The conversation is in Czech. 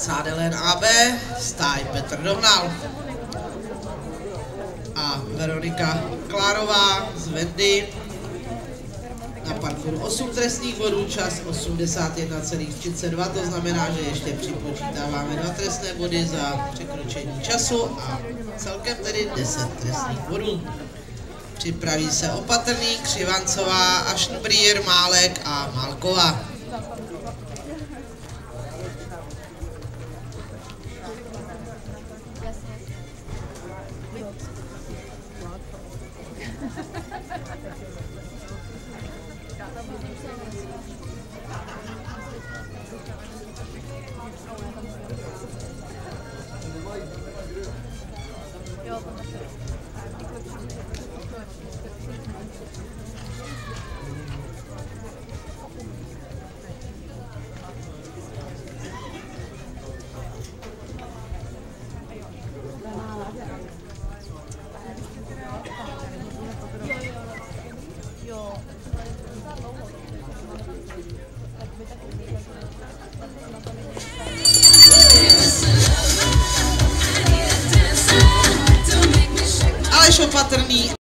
Cádelen AB, stáj Petr Dohnal. A Veronika Klárová z Vendy. Na parkouru 8 trestných bodů, čas 81,32, to znamená, že ještě připočítáváme 2 trestné body za překročení času a celkem tedy 10 trestných bodů. Připraví se Opatrný, Křivancová, Ašnbrýr, Málek a Málková. Aleš Opatrný